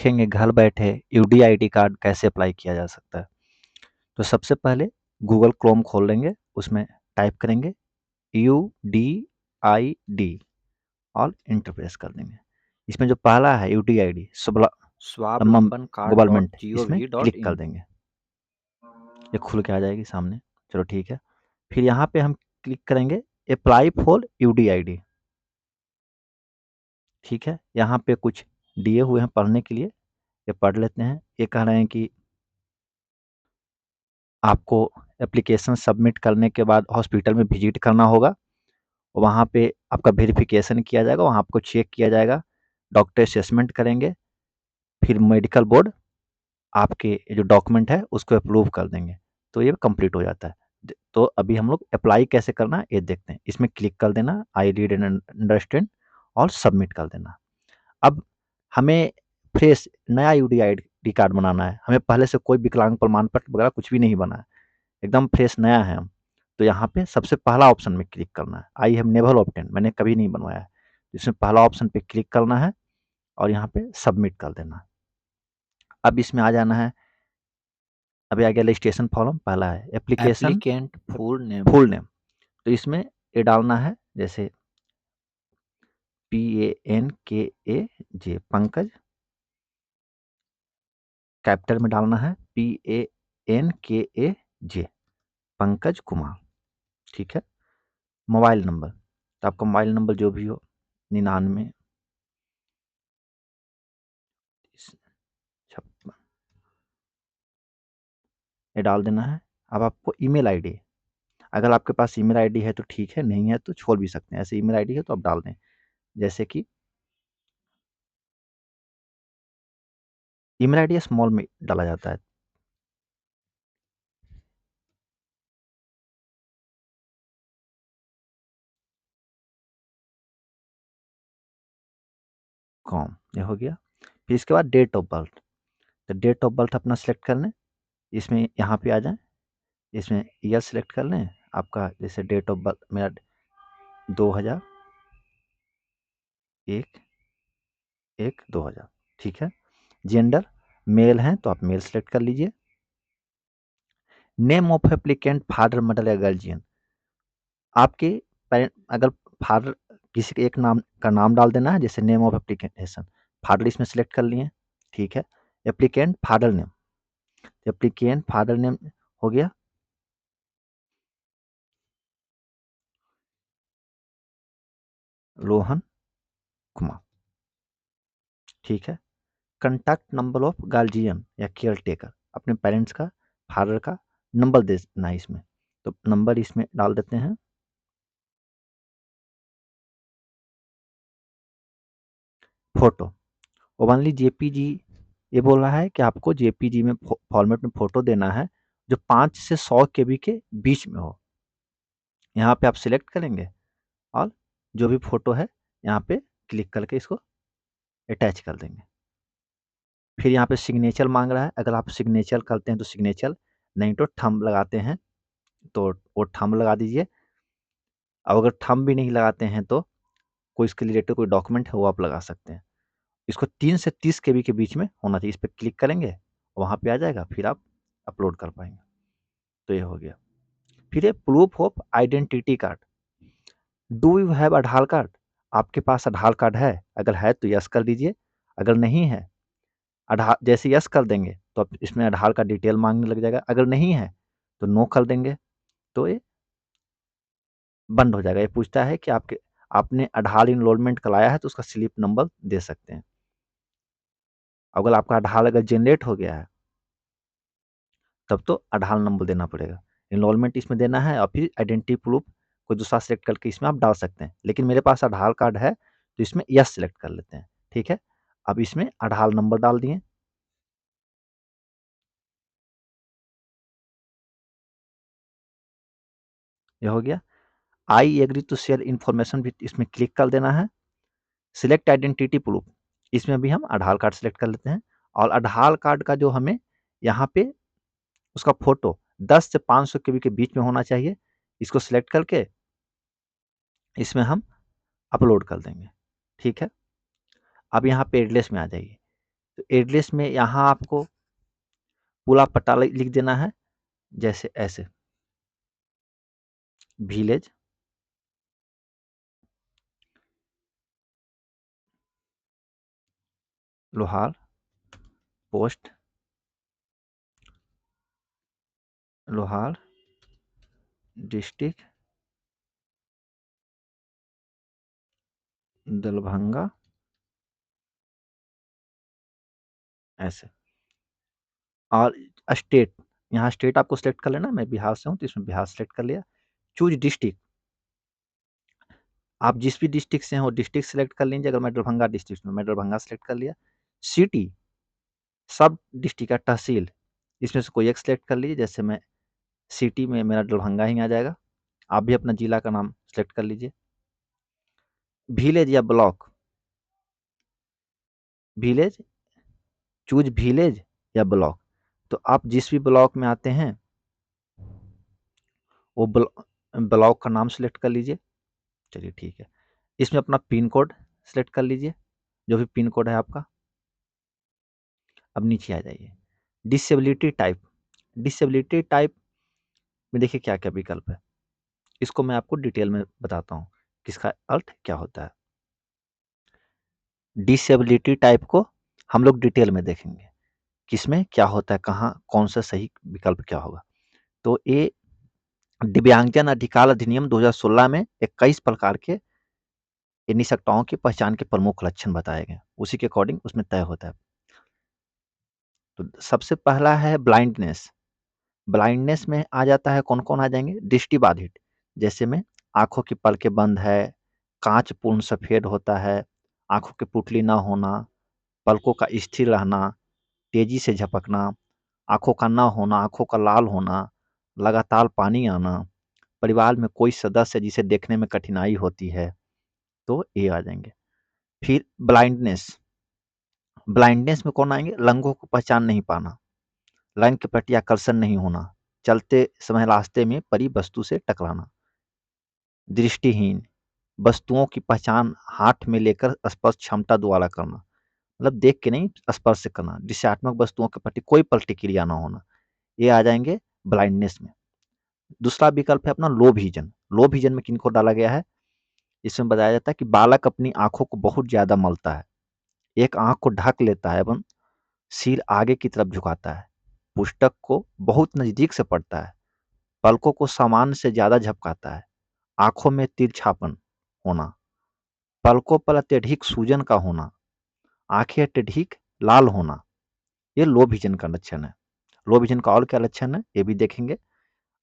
देखेंगे घर बैठे यूडीआईडी कार्ड कैसे अप्लाई किया जा सकता है। तो सबसे पहले गूगल क्रोम खोल लेंगे, उसमें टाइप करेंगे UDID और इंटर प्रेस कर देंगे। इसमें जो पहला है यूडीआईडी स्वावलंबन गवर्नमेंट, कार्ड इसमें क्लिक कर देंगे। ये खुल के आ जाएगी सामने। चलो ठीक है। फिर यहाँ पे हम क्लिक करेंगे अप्लाई फॉर यूडीआईडी। ठीक है, यहाँ पे कुछ दिए हुए हैं पढ़ने के लिए, ये पढ़ लेते हैं। ये कह रहे हैं कि आपको एप्लीकेशन सबमिट करने के बाद हॉस्पिटल में विजिट करना होगा, वहाँ पे आपका वेरिफिकेशन किया जाएगा, वहाँ आपको चेक किया जाएगा, डॉक्टर असेसमेंट करेंगे, फिर मेडिकल बोर्ड आपके जो डॉक्यूमेंट है उसको अप्रूव कर देंगे, तो ये कंप्लीट हो जाता है। तो अभी हम लोग अप्लाई कैसे करना है ये देखते हैं। इसमें क्लिक कर देना, आई रीड एंड अंडरस्टैंड, और सबमिट कर देना। अब हमें फ्रेश नया यूडीआईडी कार्ड बनाना है, हमें पहले से कोई विकलांग प्रमाण पत्र वगैरह कुछ भी नहीं बना है, एकदम फ्रेश नया है हम। तो यहाँ पे सबसे पहला ऑप्शन में क्लिक करना है, आई हैव नेवर ऑब्टेन, मैंने कभी नहीं बनवाया है। इसमें पहला ऑप्शन पे क्लिक करना है और यहाँ पे सबमिट कर देना है। अब इसमें आ जाना है, अभी आ गया रजिस्ट्रेशन फॉर्म, पहला है application applicant full name. Full name, तो इसमें ये डालना है, जैसे PANKAJ पंकज, कैपिटल में डालना है PANKAJ पंकज कुमार। ठीक है। मोबाइल नंबर, तो आपका मोबाइल नंबर जो भी हो, 99 56, ये डाल देना है। अब आपको ईमेल आईडी, अगर आपके पास ईमेल आईडी है तो ठीक है, नहीं है तो छोड़ भी सकते हैं। ऐसे ईमेल आईडी है तो आप डाल दें, जैसे कि ईमेल आईडी स्मॉल में डाला जाता है। कॉम, ये हो गया। फिर इसके बाद डेट ऑफ बर्थ, तो डेट ऑफ बर्थ अपना सेलेक्ट कर लें, इसमें यहाँ पे आ जाएं, इसमें ईयर सेलेक्ट कर लें आपका, जैसे डेट ऑफ बर्थ मेरा 2001/1/2000। ठीक है। जेंडर मेल हैं तो आप मेल सेलेक्ट कर लीजिए। Name of applicant father mother या गार्जियन, आपके पेरेंट अगर फादर किसी के एक नाम का नाम डाल देना है, जैसे नेम ऑफ एप्लीकेशन फादर इसमें सेलेक्ट कर लिए। ठीक है। Applicant father name, applicant father name हो गया। रोहन कुमार। ठीक है। कंटैक्ट नंबर ऑफ गार्जियन या केयर टेकर, अपने पेरेंट्स का, फादर का नंबर देना है इसमें, तो नंबर इसमें डाल देते हैं। फोटो ओनली जेपीजी, ये बोल रहा है कि आपको जेपीजी में फॉर्मेट में फोटो देना है जो 5 से 100 केबी के बीच में हो। यहाँ पे आप सिलेक्ट करेंगे और जो भी फोटो है यहाँ पे क्लिक करके इसको अटैच कर देंगे। फिर यहाँ पे सिग्नेचर मांग रहा है, अगर आप सिग्नेचर करते हैं तो सिग्नेचर, नहीं तो थंब लगाते हैं तो वो थंब लगा दीजिए। अब अगर थंब भी नहीं लगाते हैं तो कोई इसके रिलेटेड कोई डॉक्यूमेंट है वो आप लगा सकते हैं। इसको 3 से 30 केबी के बीच में होना चाहिए। इस पर क्लिक करेंगे, वहाँ पे आ जाएगा, फिर आप अपलोड कर पाएंगे। तो ये हो गया। फिर ये proof of identity card, do you have Aadhaar card, आपके पास आधार कार्ड है? अगर है तो यस कर दीजिए, अगर नहीं है, आधार जैसे यस कर देंगे तो अब इसमें आधार का डिटेल मांगने लग जाएगा, अगर नहीं है तो नो कर देंगे, तो ये बंद हो जाएगा। ये पूछता है कि आपने आधार इनरोलमेंट कराया है तो उसका स्लिप नंबर दे सकते हैं। अगर आपका आधार अगर जनरेट हो गया है तब तो आधार नंबर देना पड़ेगा। इनरोलमेंट इसमें देना है और फिर आइडेंटिटी प्रूफ कोई दूसरा सेलेक्ट करके इसमें आप डाल सकते हैं, लेकिन मेरे पास आधार कार्ड है तो इसमें यस सेलेक्ट कर लेते हैं। ठीक है। अब इसमें आधार नंबर डाल दिए, ये हो गया। I agree to share information भी इसमें क्लिक कर देना है। सिलेक्ट आइडेंटिटी प्रूफ, इसमें भी हम आधार कार्ड सेलेक्ट कर लेते हैं, और आधार कार्ड का जो हमें यहाँ पे उसका फोटो 10 से 500 केबी के बीच में होना चाहिए। इसको सिलेक्ट करके इसमें हम अपलोड कर देंगे। ठीक है। अब यहाँ पे एड्रेस में आ जाइए, तो एड्रेस में यहाँ आपको पूरा पता लिख देना है, जैसे ऐसे विलेज, लोहार, पोस्ट लोहार, डिस्ट्रिक्ट दलभंगा, ऐसे। और स्टेट, यहाँ स्टेट आपको सेलेक्ट कर लेना, मैं बिहार से हूँ तो इसमें बिहार सेलेक्ट कर लिया। चूज डिस्ट्रिक्ट, आप जिस भी डिस्ट्रिक्ट से हैं वो डिस्ट्रिक्ट सेलेक्ट कर लीजिए। अगर मैं दरभंगा डिस्ट्रिक्ट में, मैं दरभंगा सेलेक्ट कर लिया। सिटी, सब डिस्ट्रिक्ट या तहसील, इसमें से कोई एक सेलेक्ट कर लीजिए। जैसे मैं सिटी में, मेरा दरभंगा ही आ जाएगा। आप भी अपना जिला का नाम सेलेक्ट कर लीजिए। विलेज या ब्लॉक, विलेज, चूज विलेज या ब्लॉक, तो आप जिस भी ब्लॉक में आते हैं वो ब्लॉक का नाम सेलेक्ट कर लीजिए। चलिए ठीक है। इसमें अपना पिन कोड सेलेक्ट कर लीजिए, जो भी पिन कोड है आपका। अब नीचे आ जाइए। डिसेबिलिटी टाइप, डिसेबिलिटी टाइप में देखिए क्या क्या विकल्प है, इसको मैं आपको डिटेल में बताता हूँ किसका अर्थ क्या होता है। डिसेबिलिटी टाइप को हम लोग डिटेल में देखेंगे, किसमें क्या होता है, कहाँ कौन सा सही विकल्प क्या होगा। तो ये दिव्यांगजन अधिकार अधिनियम 2016 में 21 प्रकार के निसक्ताओं की पहचान के प्रमुख लक्षण बताए गए, उसी के अकॉर्डिंग उसमें तय होता है। तो सबसे पहला है ब्लाइंडनेस। ब्लाइंडनेस में आ जाता है, कौन कौन आ जाएंगे, दृष्टिबाधित, जैसे में आंखों की पलकें बंद है, कांच पूर्ण सफेद होता है, आंखों की पुतली ना होना, पलकों का स्थिर रहना, तेजी से झपकना, आंखों का ना होना, आंखों का लाल होना, लगातार पानी आना, परिवार में कोई सदस्य जिसे देखने में कठिनाई होती है, तो ये आ जाएंगे। फिर ब्लाइंडनेस, ब्लाइंडनेस में कौन आएंगे, रंगों को पहचान नहीं पाना, रंग के प्रति आकर्षण नहीं होना, चलते समय रास्ते में पड़ी वस्तु से टकराना। दृष्टिहीन, वस्तुओं की पहचान हाथ में लेकर स्पर्श क्षमता द्वारा करना, मतलब देख के नहीं, स्पर्श से करना, दिशात्मक वस्तुओं के प्रति कोई प्रतिक्रिया ना होना, ये आ जाएंगे ब्लाइंडनेस में। दूसरा विकल्प है अपना लो विजन। लो विजन में किनको डाला गया है, इसमें बताया जाता है कि बालक अपनी आंखों को बहुत ज्यादा मलता है, एक आंख को ढक लेता है एवं सिर आगे की तरफ झुकाता है, पुस्तक को बहुत नजदीक से पढ़ता है, पलकों को सामान्य से ज्यादा झपकाता है, आंखों में तिरछापन होना, पलकों पर अत्यधिक सूजन का होना, आंखें अत्यधिक लाल होना, ये लो विजन का लक्षण है। लो विजन का और क्या लक्षण है ये भी देखेंगे।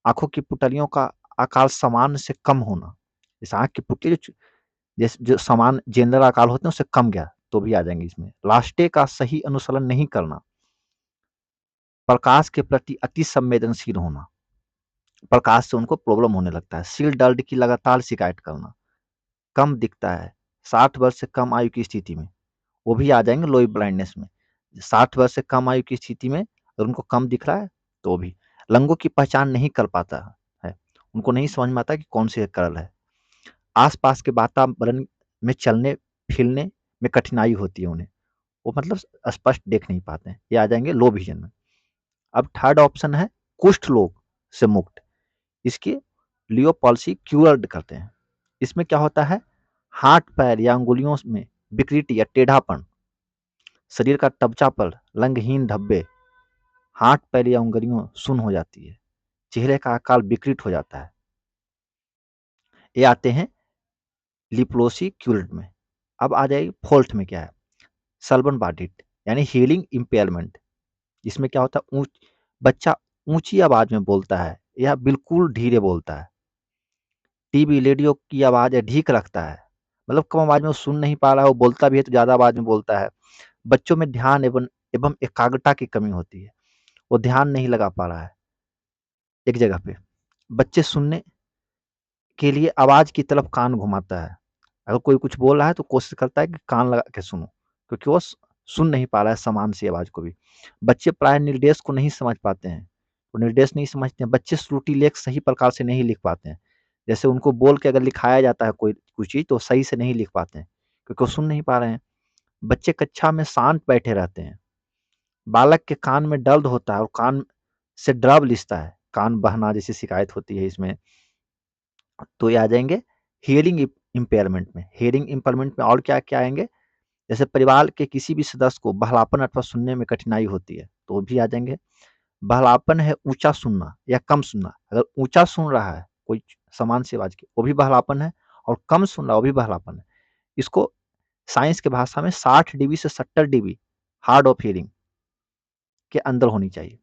आंखों की पुतलियों का आकार सामान्य से कम होना, इस आंख की पुतली जैसे जो समान जनरल आकार होते हैं उससे कम गया तो भी आ जाएंगे इसमें। रास्ते का सही अनुसरण नहीं करना, प्रकाश के प्रति अति संवेदनशील होना, प्रकाश से उनको प्रॉब्लम होने लगता है, सिर दर्द की लगातार शिकायत करना, कम दिखता है 60 वर्ष से कम आयु की स्थिति में, वो भी आ जाएंगे लो ब्लाइंडनेस में। 60 वर्ष से कम आयु की स्थिति में अगर उनको कम दिख रहा है तो भी। रंगों की पहचान नहीं कर पाता है, उनको नहीं समझ में आता कि कौन सी कलर है, आसपास के वातावरण में चलने फिरने में कठिनाई होती है उन्हें, वो मतलब स्पष्ट देख नहीं पाते हैं, ये आ जाएंगे लो विजन में। अब थर्ड ऑप्शन है कुष्ठ रोग से मुक्त, इसके लियो पॉलिसी क्यूर्ड करते हैं। इसमें क्या होता है, हाथ पैर या अंगुलियों में विकृति या टेढ़ापन, शरीर का तबचापन, रंगहीन धब्बे, हाथ पैर या उंगलियों सुन्न हो जाती है, चेहरे का आकार विकृत हो जाता है, ये आते हैं लिप्लोसी क्यूर्ड में। अब आ जाएगी फोर्थ में क्या है, सल्बन बाधित यानी हीलिंग इम्पेयरमेंट। इसमें क्या होता है, बच्चा ऊंची आवाज में बोलता है या बिल्कुल धीरे बोलता है, टीवी रेडियो की आवाज अधिक रखता है, मतलब कम आवाज में वो सुन नहीं पा रहा है, वो बोलता भी है तो ज्यादा आवाज में बोलता है। बच्चों में ध्यान एवं एवं एकाग्रता की कमी होती है, वो ध्यान नहीं लगा पा रहा है एक जगह पे। बच्चे सुनने के लिए आवाज की तरफ कान घुमाता है, अगर कोई कुछ बोल रहा है तो कोशिश करता है कि कान लगा के सुनो, क्योंकि वो सुन नहीं पा रहा है समान सी आवाज को भी। बच्चे प्राय निर्देश को नहीं समझ पाते हैं, वो निर्देश नहीं समझते हैं, बच्चे श्रुति लेख सही प्रकार से नहीं लिख पाते हैं, जैसे उनको बोल के अगर लिखाया जाता है कोई कुछ चीज तो सही से नहीं लिख पाते हैं क्योंकि वो सुन नहीं पा रहे हैं। बच्चे कक्षा में शांत बैठे रहते हैं, बालक के कान में दर्द होता है और कान से ड्रब लिसता है, कान बहना जैसी शिकायत होती है इसमें, तो ये आ जाएंगे हियरिंग इम्पेयरमेंट में। हियरिंग इम्पेयरमेंट में और क्या क्या आएंगे, जैसे परिवार के किसी भी सदस्य को बहलापन अथवा सुनने में कठिनाई होती है तो वो भी आ जाएंगे। बहलापन है ऊंचा सुनना या कम सुनना, अगर ऊंचा सुन रहा है कोई समान सी आवाज की वो भी बहलापन है, और कम सुन रहा है वो भी बहलापन है। इसको साइंस की भाषा में 60 dB से 70 dB हार्ड ऑफ हियरिंग के अंदर होनी चाहिए।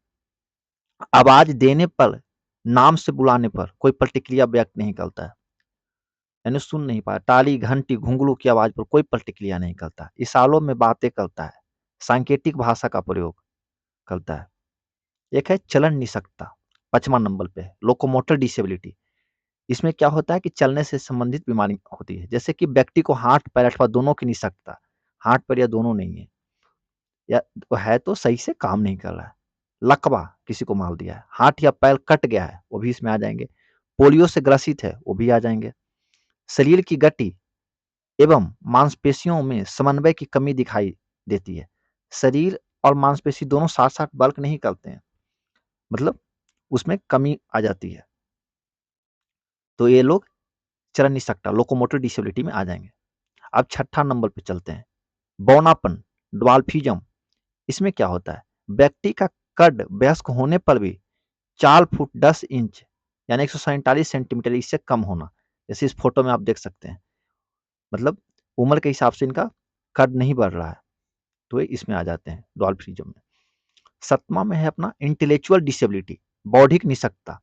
आवाज देने पर, नाम से बुलाने पर कोई प्रतिक्रिया व्यक्त नहीं करता है, यानी सुन नहीं पाया। ताली, घंटी, घुंघरू की आवाज पर कोई प्रतिक्रिया नहीं करता, इशारों में बातें करता है, सांकेतिक भाषा का प्रयोग करता है। एक है चलन निषकता, 5वां नंबर पे है लोकोमोटर डिसेबिलिटी। इसमें क्या होता है कि चलने से संबंधित बीमारी होती है, जैसे कि व्यक्ति को हाथ पैर अथवा दोनों की निषकता, हाथ पैर या दोनों नहीं है, या वो है तो सही से काम नहीं कर रहा है। लकवा, किसी को मार दिया है, हाथ या पैर कट गया है, वो भी इसमें आ जाएंगे। पोलियो से ग्रसित है, वो भी आ जाएंगे। शरीर की गति एवं मांसपेशियों में समन्वय की कमी दिखाई देती है। शरीर और मांसपेशी दोनों साथ साथ वर्क नहीं करते हैं, मतलब उसमें कमी आ जाती है, तो ये लोग चल नहीं सकता, लोकोमोटर डिसेबिलिटी में आ जाएंगे। अब छठा नंबर पे चलते हैं, बौनापन, ड्वार्फिज्म। इसमें क्या होता है, व्यक्ति का कद वयस्क होने पर भी 4 फुट 10 इंच यानी 147 सेंटीमीटर इससे कम होना, जैसे इस फोटो में आप देख सकते हैं, मतलब उम्र के हिसाब से इनका कद नहीं बढ़ रहा है, तो ये इसमें आ जाते हैं ड्वार्फिज्म में। सतमा में है अपना इंटेलेक्चुअल डिसेबिलिटी, बौद्धिक निषकता।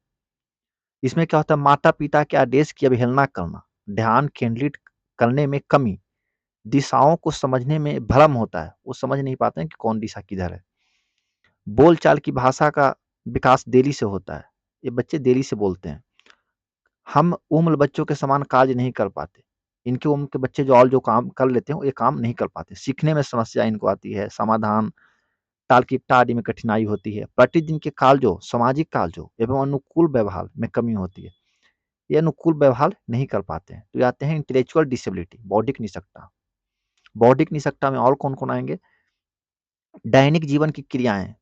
इसमें क्या होता है, माता पिता के आदेश की अवहेलना करना, ध्यान केंद्रित करने में कमी, दिशाओं को समझने में भ्रम होता है, वो समझ नहीं पाते हैं कि कौन दिशा किधर है। बोलचाल की भाषा का विकास देरी से होता है, ये बच्चे देरी से बोलते हैं। हम उम्र बच्चों के समान कार्य नहीं कर पाते, इनकी उम्र के बच्चे जो और जो काम कर लेते हैं ये काम नहीं कर पाते। सीखने में समस्या इनको आती है, समाधान तार्किकता आदि में कठिनाई होती है। प्रतिदिन के कालजों, सामाजिक कालजों एवं अनुकूल व्यवहार में कमी होती है, ये अनुकूल व्यवहार नहीं कर पाते हैं। तो ये आते हैं इंटेलेक्चुअल डिसेबिलिटी, बौद्धिक निषकता। बौद्धिक निषकता में और कौन कौन आएंगे, दैनिक जीवन की क्रियाएं,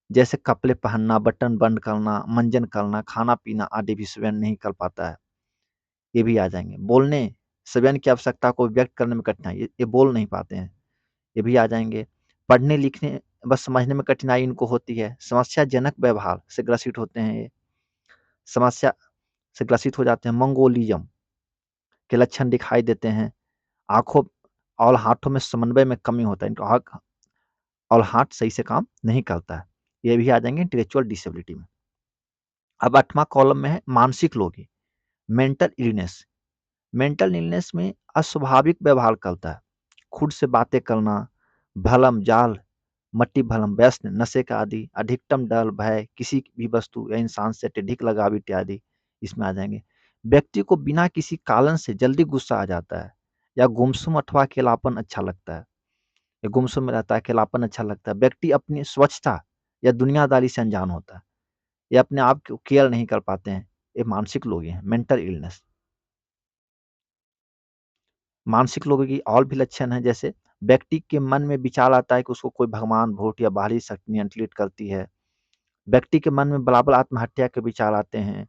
जैसे कपड़े पहनना, बटन बंद करना, मंजन करना, खाना पीना आदि भी स्वयं नहीं कर पाता है, ये भी आ जाएंगे। बोलने, स्वयं की आवश्यकता को व्यक्त करने में कठिनाई, ये बोल नहीं पाते हैं, ये भी आ जाएंगे। पढ़ने लिखने बस समझने में कठिनाई इनको होती है। समस्याजनक व्यवहार से ग्रसित होते हैं, ये समस्या से ग्रसित हो जाते हैं। मंगोलिज्म के लक्षण दिखाई देते हैं। आंखों और हाथों में समन्वय में कमी होता है, इनका आंख और हाथ सही से काम नहीं करता है, ये भी आ जाएंगे इंटेलेक्चुअल डिसेबिलिटी में। अब 8वां कॉलम में है मानसिक लोगी, मेंटल इलनेस। मेंटल इलनेस में अस्वाभाविक व्यवहार करता है, खुद से बातें करना, भलम जाल, मट्टी भलम, व्यसन, नशे का आदि, अधिकतम डर भय, किसी भी वस्तु या इंसान से अत्यधिक लगाव इत्यादि इसमें आ जाएंगे। व्यक्ति को बिना किसी कारण से जल्दी गुस्सा आ जाता है, या गुमसुम अथवा अकेलापन अच्छा लगता है, या गुमसुम में रहता है, अकेलापन अच्छा लगता है। व्यक्ति अपनी स्वच्छता या दुनियादारी से अनजान होता है, या अपने आप को केयर नहीं कर पाते हैं, ये मानसिक लोग हैं, मेंटल इलनेस। मानसिक लोगों की और भी लक्षण है, जैसे व्यक्ति के मन में विचार आता है कि उसको कोई भगवान, भूत या बाहरी शक्ति नियंत्रित करती है। व्यक्ति के मन में बराबर आत्महत्या के विचार आते हैं।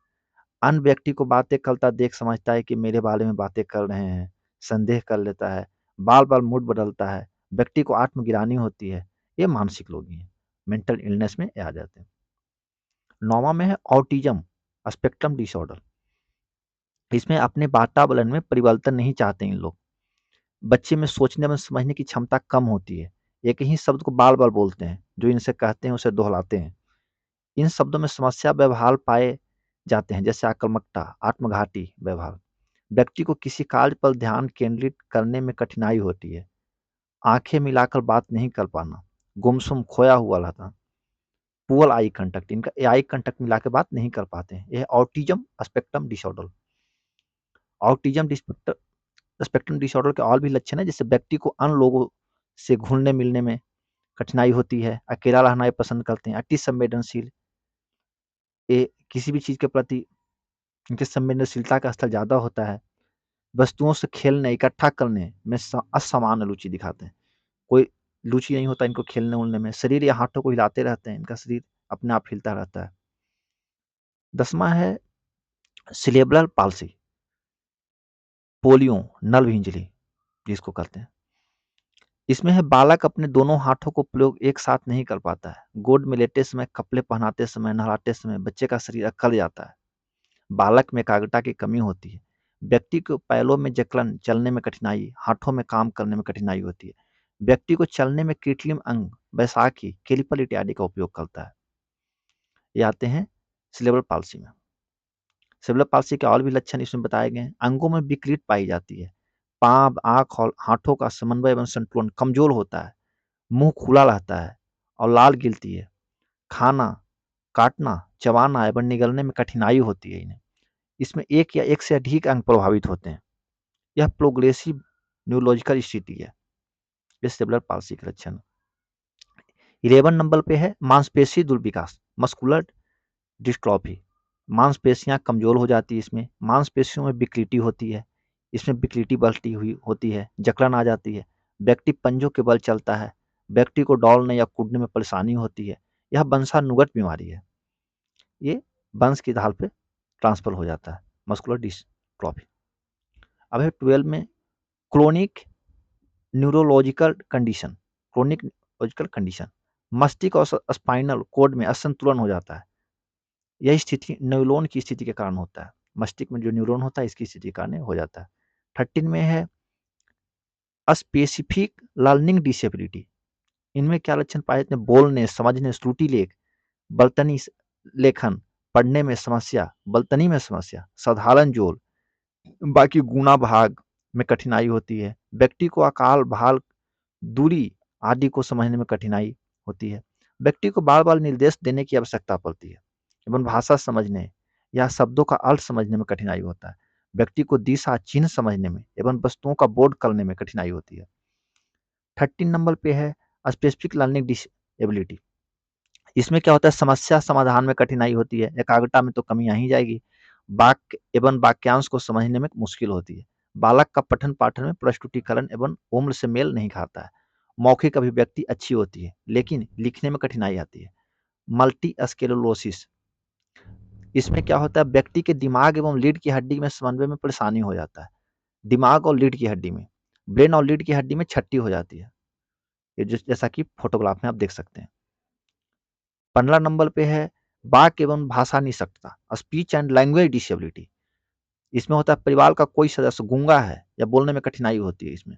अन्य व्यक्ति को बातें करता देख समझता है कि मेरे बारे में बातें कर रहे हैं, संदेह कर लेता है, बार बार मूड बदलता है, व्यक्ति को आत्मग्लानि होती है, ये मानसिक लोग हैं, मेंटल इलनेस में आ जाते हैं। 9वां में है ऑटिज्म स्पेक्ट्रम डिसऑर्डर। इसमें अपने वातावरण में परिवर्तन नहीं चाहते इन लोग। बच्चे में सोचने में समझने की क्षमता कम होती है, एक ही शब्द को बार बार बोलते हैं, जो इनसे कहते हैं उसे दोहराते हैं। इन शब्दों में समस्या व्यवहार पाए जाते हैं, जैसे आक्रामकता, आत्मघाती व्यवहार। व्यक्ति को किसी कार्य पर ध्यान केंद्रित करने में कठिनाई होती है, आंखें मिलाकर बात नहीं कर पाना, गुमसुम खोया हुआ रहता, पुअर आई कंटेक्ट, इनका आई कंटेक्ट मिला के बात नहीं कर पाते हैं, यह autism spectrum disorder. Autism spectrum disorder के और भी लक्षण है, जैसे व्यक्ति को अन्य लोगों से घुलने मिलने में कठिनाई होती है, अकेला रहना ये पसंद करते हैं, अति संवेदनशील, ये किसी भी चीज के प्रति इनकी संवेदनशीलता का स्तर ज्यादा होता है। वस्तुओं से खेलने, इकट्ठा करने में असामान्य रुचि दिखाते हैं। कोई रुचि नहीं होता इनको खेलने उलने में, शरीर या हाथों को हिलाते रहते हैं, इनका शरीर अपने आप हिलता रहता है। 10वां है सिलेब्रल पाल्सी, पोलियो, नल इंजरी जिसको कहते हैं। इसमें है बालक अपने दोनों हाथों को प्रयोग एक साथ नहीं कर पाता है। गोद में लेटे समय, कपड़े पहनाते समय, नहलाते समय बच्चे का शरीर अकड़ जाता है। बालक में एकाग्रता की कमी होती है। व्यक्ति को पैरों में जकड़न, चलने में कठिनाई, हाथों में काम करने में कठिनाई होती है। व्यक्ति को चलने में कृत्रिम अंग, बैसाखी, कैलिपर इत्यादि का उपयोग करता है। ये आते हैं सिलेब्रल पाल्सी में। सिलेब्रल पाल्सी के और भी लक्षण इसमें बताए गए हैं। अंगों में विकृति पाई जाती है। पाँव, आंख और हाथों का समन्वय एवं संतुलन कमजोर होता है। मुंह खुला रहता है और लाल गिरती है। खाना, काटना, चबाना एवं निगलने में कठिनाई होती है इन्हें। इसमें एक या एक से अधिक अंग प्रभावित होते हैं। यह प्रोग्रेसिव न्यूरोलॉजिकल स्थिति है। ये सिलेब्रल पाल्सी के लक्षण। 11 नंबर पे है मांसपेशी दुर्विकास, मस्कुलर डिस्ट्रॉफी। मांसपेशियां कमजोर हो जाती है इसमें, मांसपेशियों में विकृति होती है, इसमें विकृति बढ़ती हुई होती है, जकड़न आ जाती है, व्यक्ति पंजों के बल चलता है, व्यक्ति को दौड़ने या कूदने में परेशानी होती है। यह वंशानुगत बीमारी है, ये वंश की आधार पे ट्रांसफर हो जाता है, मस्कुलर डिस्ट्रॉफी। अब है 12 में chronic neurological condition, chronic neurological condition, मस्तिष्क और स्पाइनल कोड में असंतुलन हो जाता है। यह स्थिति न्यूरोन की स्थिति के कारण होता है। मस्तिष्क में जो न्यूरॉन होता है इसकी स्थिति के कारण हो जाता है। 13 में है स्पेसिफिक लर्निंग डिसेबिलिटी। इनमें क्या लक्षण पाए जाते हैं? बोलने, समझने, श्रुति लेख, बलतनी लेखन, पढ़ने में समस्या, बलतनी में समस्या, साधारण जोड़, बाकी गुणा भाग में कठिनाई होती है। व्यक्ति को अकाल, भाल, दूरी आदि को समझने में कठिनाई होती है। व्यक्ति को बार बार निर्देश देने की आवश्यकता पड़ती है एवं भाषा समझने या शब्दों का अर्थ समझने में कठिनाई होता है। व्यक्ति को दिशा चिन्ह समझने में एवं वस्तुओं का बोर्ड करने में कठिनाई होती है। 13 नंबर पे है स्पेसिफिक लर्निंग डिसेबिलिटी। इसमें क्या होता है? समस्या समाधान में कठिनाई होती है, एकाग्रता में तो कमी आ ही जाएगी, वाक्य एवं वाक्यांश को समझने में मुश्किल होती है। बालक का पठन पाठन में प्रस्तुतिकरण एवं उम्र से मेल नहीं खाता है। मौखिक अभिव्यक्ति अच्छी होती है लेकिन लिखने में कठिनाई आती है। मल्टी स्क्लेरोसिस, इसमें क्या होता है? व्यक्ति के दिमाग एवं लीड की हड्डी में समन्वय में परेशानी हो जाता है। दिमाग और लीड की हड्डी में, ब्रेन और लीड की हड्डी में छट्टी हो जाती है। ये जैसा कि फोटोग्राफ में आप देख सकते हैं। 15 नंबर पे है वाक एवं भाषा निषक्तता, स्पीच एंड लैंग्वेज डिसेबिलिटी। इसमें होता है परिवार का कोई सदस्य गूंगा है या बोलने में कठिनाई होती है। इसमें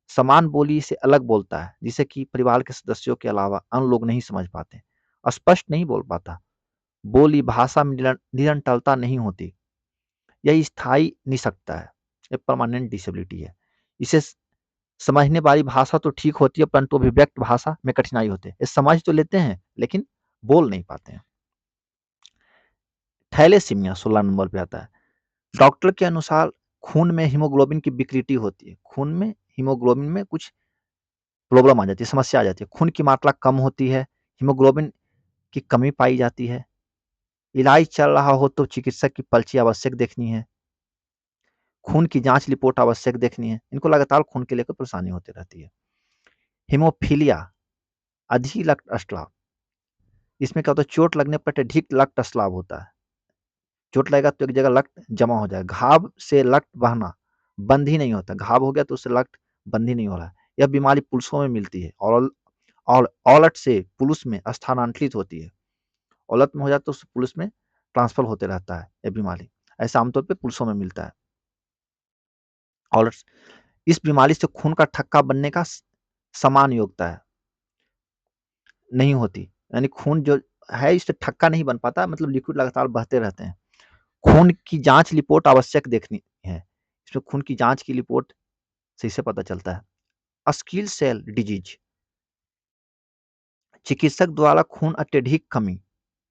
समान बोली से अलग बोलता है जिसे कि परिवार के सदस्यों के अलावा अन्य लोग नहीं समझ पाते। स्पष्ट नहीं बोल पाता, बोली भाषा में निरंतरता नहीं होती। यह स्थायी निषक्तता है, ये परमानेंट डिसेबिलिटी है। इसे समझने वाली भाषा तो ठीक होती है परंतु अभिव्यक्त भाषा में कठिनाई होती है। ये समझ तो लेते हैं लेकिन बोल नहीं पाते हैं। थैलेसीमिया 16 नंबर पे आता है। डॉक्टर के अनुसार खून में हीमोग्लोबिन की विकृति होती है। खून में हीमोग्लोबिन में कुछ प्रॉब्लम आ जाती है, समस्या आ जाती है। खून की मात्रा कम होती है, हीमोग्लोबिन की कमी पाई जाती है। इलाज चल रहा हो तो चिकित्सक की पर्ची आवश्यक देखनी है। खून की जांच रिपोर्ट आवश्यक देखनी है। इनको लगातार खून के लेकर परेशानी होती रहती है। हीमोफीलिया, अधिक रक्तस्राव, इसमें क्या होता है? चोट लगने पर अधिक रक्तस्राव होता है। चोट लगेगा तो एक जगह रक्त जमा हो जाएगा। घाव से रक्त बहना बंद ही नहीं होता, घाव हो गया तो उससे रक्त बंद ही नहीं हो रहा है। यह बीमारी पुरुषों में मिलती है और औरत से पुरुष में स्थानांतरित होती है। औरत में हो जाता है तो पुरुष में ट्रांसफर होते रहता है यह बीमारी। ऐसा आमतौर पर पुरुषों में मिलता है। और इस बीमारी से खून का थक्का बनने का समान योग्यता है नहीं होती, यानी खून जो है इससे थक्का नहीं बन पाता, मतलब लिक्विड लगातार बहते रहते हैं। खून की जांच रिपोर्ट आवश्यक देखनी है। इसमें खून की जांच की रिपोर्ट से इसे पता चलता है। स्किल सेल डिजीज, चिकित्सक द्वारा खून अत्यधिक कमी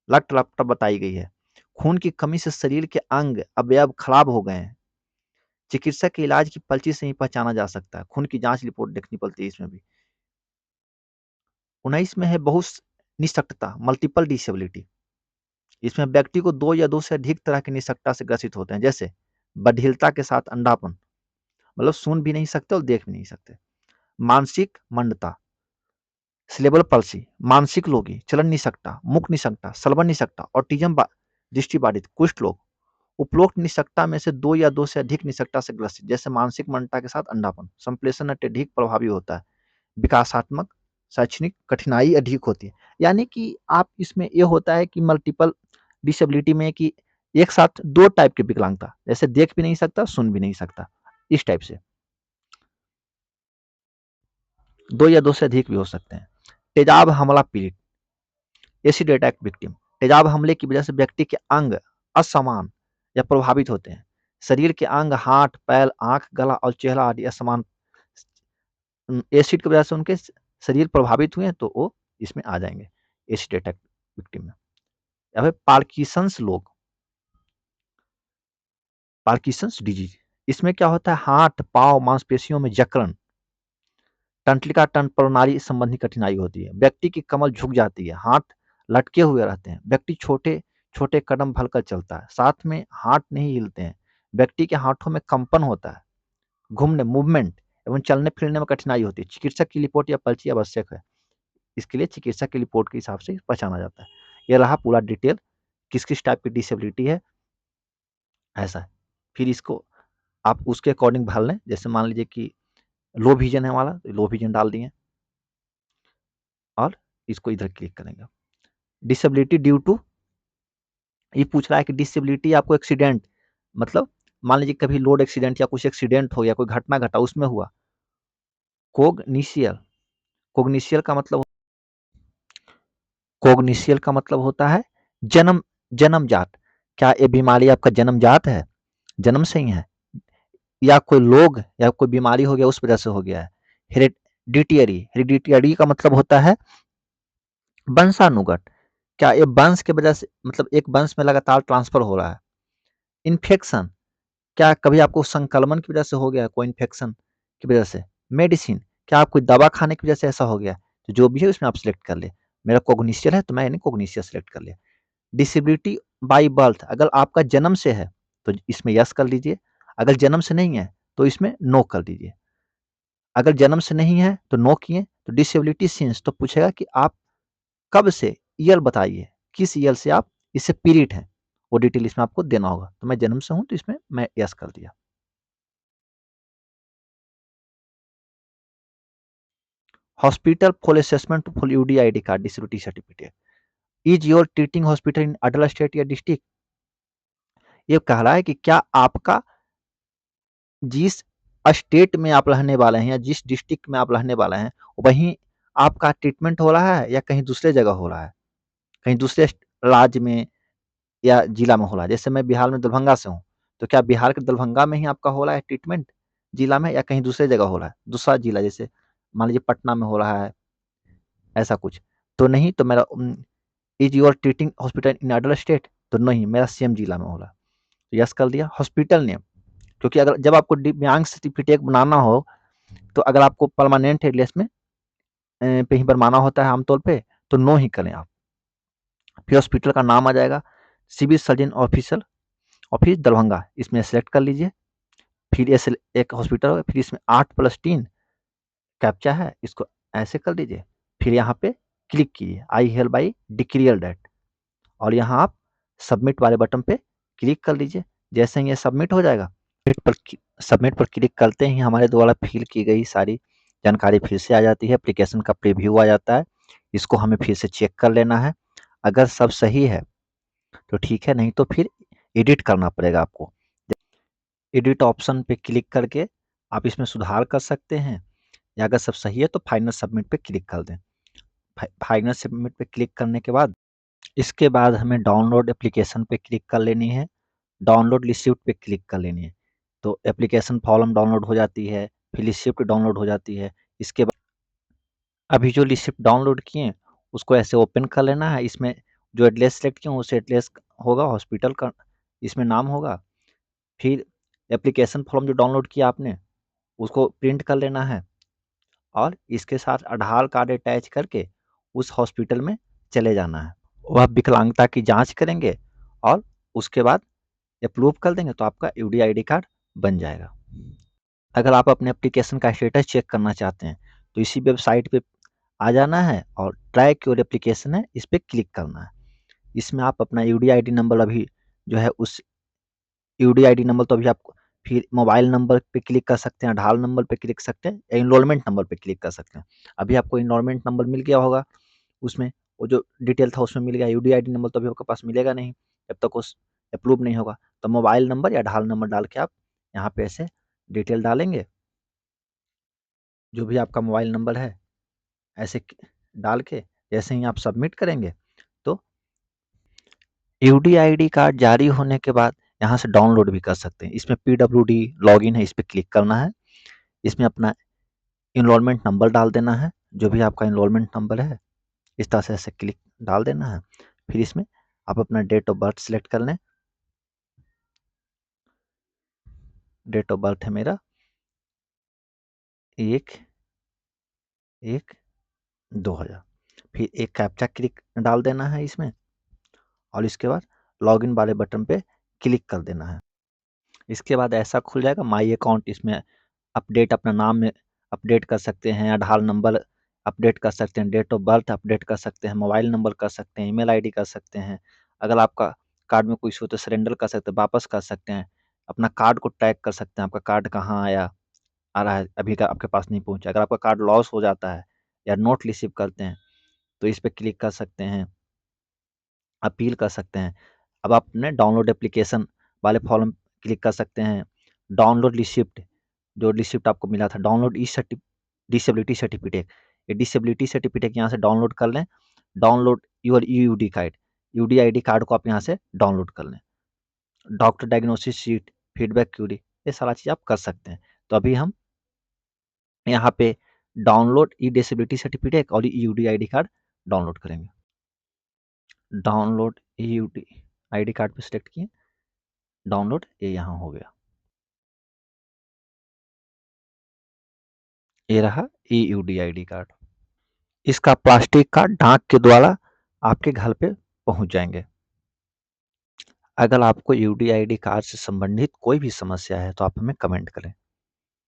रक्त बताई गई है। खून की कमी से शरीर के अंग अवयव खराब हो गए हैं। चिकित्सक के इलाज की पर्ची से ही पहचाना जा सकता है। खून की जांच रिपोर्ट देखनी पड़ती है इसमें भी। 19 में है बहुत निषक्तता, मल्टीपल डिसेबिलिटी। इसमें व्यक्ति को 2 या 2 से अधिक तरह की निषक्तता से ग्रसित होते हैं, जैसे बधिरता के साथ अंधापन, मतलब सुन भी नहीं सकते और देख भी नहीं सकते। मानसिक मंदता, सिलेबल पल्सी, मानसिक रोगी, चलन नहीं सकता, मुख नहीं सकता, सलवन नहीं सकता, ऑटिज्म दृष्टिबाधित, कुष्ठ लोग। उपरोक्त निसक्ता में से 2 या 2 से अधिक निसक्ता से ग्रसित, जैसे मानसिक मंदता के साथ अंधापन, संप्रेषण अत्यधिक प्रभावी होता है, विकासात्मक शैक्षणिक कठिनाई अधिक होती है। यानी कि आप इसमें ये होता है कि मल्टीपल डिसेबिलिटी में कि एक साथ 2 टाइप की विकलांगता, जैसे देख भी नहीं सकता, सुन भी नहीं सकता, इस टाइप से 2 या 2 से अधिक भी हो सकते हैं। तेजाब हमला पीड़ित, एसिड अटैक विक्टिम, तेजाब हमले की वजह से व्यक्ति के अंग असमान या प्रभावित होते हैं। शरीर के अंग, हाथ, पैर, आंख, गला और चेहरा आदि असमान एसिड की वजह से उनके शरीर प्रभावित हुए हैं, तो वो इसमें आ जाएंगे एसिड अटैक विक्टिम में। या फिर पार्किंसंस लोग, पार्किंसंस डिजीज, इसमें क्या होता है, हाथ, पांव, मांसपेशियों में जकड़न, तंत्रिका तंत्र प्रणाली संबंधी कठिनाई होती है, व्यक्ति की कमर झुक जाती है, हाथ लटके हुए रहते हैं, व्यक्ति छोटे छोटे कदम भरकर चलता है, साथ में हाथ नहीं हिलते हैं, व्यक्ति के हाथों में कंपन होता है, घूमने मूवमेंट एवं चलने फिरने में कठिनाई होती है। चिकित्सक की रिपोर्ट या पर्ची आवश्यक है, इसके लिए चिकित्सक की रिपोर्ट के हिसाब से पहचाना जाता है। यह रहा पूरा डिटेल किस किस टाइप की डिसेबिलिटी है, ऐसा है। फिर इसको आप उसके अकॉर्डिंग भर लें, जैसे मान लीजिए कि लो विजन है हमारा, तो लो विजन डाल दिए और इसको इधर क्लिक करेंगे। डिसेबिलिटी ड्यू टू, ये पूछ रहा है कि डिसेबिलिटी आपको एक्सीडेंट, मतलब मान लीजिए कभी रोड एक्सीडेंट या कुछ एक्सीडेंट हो गया, कोई घटना घटा उसमें हुआ। कोग्निशियल, कोग्निशियल का मतलब, कोग्निशियल का मतलब होता है जन्म, जन्मजात। क्या ये बीमारी आपका जन्मजात है, जन्म से ही है, या कोई लोग या कोई बीमारी हो गया उस वजह से हो गया है। हेरिडिटरी, हेरिडिटरी का मतलब होता है वंशानुगत, क्या ये वंश के वजह से, मतलब एक वंश में लगातार ट्रांसफर हो रहा है। इन्फेक्शन, क्या कभी आपको संक्रमण की वजह से हो गया है, कोई इन्फेक्शन की वजह से। मेडिसिन, क्या आप कोई दवा खाने की वजह से ऐसा हो गया, तो जो भी है उसमें आप सिलेक्ट कर ले। मेरा कोग्निशियल है तो मैं कोग्निशियल सिलेक्ट कर लिया। डिसेबिलिटी बाय बर्थ, अगर आपका जन्म से है तो इसमें यस कर लीजिए, अगर जन्म से नहीं है तो इसमें नो कर दीजिए। अगर जन्म से नहीं है तो नो किए। तो डिसेबिलिटी सिंस, तो पूछेगा कि आप कब से, ईयर बताइए, किस ईयर से आप इससे पीड़ित हैं, वो डिटेल इसमें आपको देना होगा। तो मैं जन्म से हूं तो इसमें मैं यस कर दिया। Hospital full assessment full UD ID card disability certificate, is your treating hospital in other state या डिस्ट्रिक्ट, ये कह रहा है कि क्या आपका जिस स्टेट में आप रहने वाले हैं या जिस डिस्ट्रिक्ट में आप रहने वाले हैं वहीं आपका ट्रीटमेंट हो रहा है या कहीं दूसरे जगह हो रहा है, कहीं दूसरे राज्य में या जिला में हो रहा है। जैसे मैं बिहार में दरभंगा से हूँ, तो क्या बिहार के दरभंगा में ही आपका हो रहा है ट्रीटमेंट जिला में, या कहीं दूसरे जगह हो रहा है, दूसरा जिला, जैसे मान लीजिए पटना में हो रहा है, ऐसा कुछ तो नहीं। तो मेरा is your treating hospital in other state, तो नहीं, मेरा सेम जिला में हो रहा है, तो यस कर दिया। हॉस्पिटल नेम, क्योंकि अगर जब आपको दिव्यांग सर्टिफिकेट बनाना हो तो अगर आपको परमानेंट एड्रेस में कहीं बनवाना होता है आमतौर पे, तो नो ही करें आप। फिर हॉस्पिटल का नाम आ जाएगा, civil surgeon officer office Darbhanga, इसमें सेलेक्ट कर लीजिए। फिर ये एक हॉस्पिटल होगा, फिर इसमें 8+3 कैप्चा है, इसको ऐसे कर दीजिए। फिर यहाँ पे क्लिक कीजिए, आई हेल्प बाई डिक्रियल डेट, और यहाँ आप सबमिट वाले बटन पे क्लिक कर लीजिए। जैसे ही ये सबमिट हो जाएगा, सबमिट पर क्लिक करते ही हमारे द्वारा फिल की गई सारी जानकारी फिर से आ जाती है, एप्लीकेशन का प्रीव्यू आ जाता है। इसको हमें फिर से चेक कर लेना है, अगर सब सही है तो ठीक है, नहीं तो फिर एडिट करना पड़ेगा आपको। एडिट ऑप्शन पे क्लिक करके आप इसमें सुधार कर सकते हैं, या अगर सब सही है तो फाइनल सबमिट पे क्लिक कर दें। फाइनल सबमिट पे क्लिक करने के बाद इसके बाद हमें डाउनलोड एप्लीकेशन पे क्लिक कर लेनी है, डाउनलोड रिसिप्ट पे क्लिक कर लेनी है। तो एप्लीकेशन फॉर्म डाउनलोड हो जाती है, फिर रिसिप्ट डाउनलोड हो जाती है। इसके बाद अभी जो रिसिप्ट डाउनलोड किए उसको ऐसे ओपन कर लेना है। इसमें जो एड्रेस सेलेक्ट किए उस एड्रेस होगा, हॉस्पिटल का इसमें नाम होगा। फिर एप्लीकेशन फॉर्म जो डाउनलोड किया आपने उसको प्रिंट कर लेना है, और इसके साथ आधार कार्ड अटैच करके उस हॉस्पिटल में चले जाना है। वह विकलांगता की जांच करेंगे और उसके बाद अप्रूव कर देंगे, तो आपका यूडी आईडी कार्ड बन जाएगा। अगर आप अपने एप्लीकेशन का स्टेटस चेक करना चाहते हैं तो इसी वेबसाइट पे आ जाना है और ट्रैक योर एप्लीकेशन है, इस पे क्लिक करना है। इसमें आप अपना यूडी आईडी नंबर अभी जो है उस यूडी आईडी नंबर तो अभी आपको फिर मोबाइल नंबर पे क्लिक कर सकते हैं, आधार नंबर पे क्लिक सकते हैं या एनरोलमेंट नंबर पे क्लिक कर सकते हैं। अभी आपको एनरोलमेंट नंबर मिल गया होगा, उसमें वो जो डिटेल था उसमें मिल गया। यूडी आईडी नंबर तो अभी आपके पास मिलेगा नहीं जब तक उस अप्रूव नहीं होगा। तो मोबाइल नंबर या आधार नंबर डाल के आप यहाँ पे ऐसे डिटेल डालेंगे, जो भी आपका मोबाइल नंबर है ऐसे डाल के जैसे ही आप सबमिट करेंगे तो यूडी आईडी कार्ड जारी होने के बाद यहाँ से डाउनलोड भी कर सकते हैं। इसमें पीडब्ल्यूडी लॉगिन है, इस पे क्लिक करना है। इसमें अपना इनरोलमेंट नंबर डाल देना है, जो भी आपका इनरोलमेंट नंबर है इस तरह से ऐसे क्लिक डाल देना है। फिर इसमें आप अपना डेट ऑफ बर्थ सेलेक्ट कर लें। डेट ऑफ बर्थ है मेरा 1/1/2000। फिर एक कैप्चा क्लिक डाल देना है इसमें और इसके बाद लॉगिन वाले बटन पे क्लिक कर देना है। इसके बाद ऐसा खुल जाएगा माई अकाउंट। इसमें अपडेट अपना नाम में अपडेट कर सकते हैं, आधार नंबर अपडेट कर सकते हैं, डेट ऑफ बर्थ अपडेट कर सकते हैं, मोबाइल नंबर कर सकते हैं, ईमेल आईडी कर सकते हैं। अगर आपका कार्ड में कोई इशू हो तो सरेंडर कर सकते हैं, वापस कर सकते हैं। अपना कार्ड को ट्रैक कर सकते हैं, आपका कार्ड कहाँ आया आ रहा है, अभी का आपके पास नहीं पहुँचा। अगर आपका कार्ड लॉस हो जाता है या नोट रिसीव करते हैं तो इस पे क्लिक कर सकते हैं, अपील कर सकते हैं। अब आप अपने डाउनलोड एप्लीकेशन वाले फॉर्म क्लिक कर सकते हैं। डाउनलोड रिसिप्ट, जो रिसिप्ट आपको मिला था, download e certi disability certificate, ये डिसेबिलिटी सर्टिफिकेट यहाँ से डाउनलोड कर लें। Download your EUD card, UD ID card को आप यहाँ से डाउनलोड कर लें। Doctor diagnosis sheet, feedback query, ये सारा चीज़ आप कर सकते हैं। तो अभी हम यहाँ पे डाउनलोड ई डिसेबिलिटी सर्टिफिकेट और ईयूडी आईडी कार्ड डाउनलोड करेंगे। डाउनलोड ईयूडी आईडी कार्ड पे सिलेक्ट किए, डाउनलोड ये यहाँ हो गया। ये रहा ईयूडी आईडी कार्ड। इसका प्लास्टिक का डाक के द्वारा आपके घर पे पहुंच जाएंगे। अगर आपको यूडी आईडी कार्ड से संबंधित कोई भी समस्या है तो आप हमें कमेंट करें।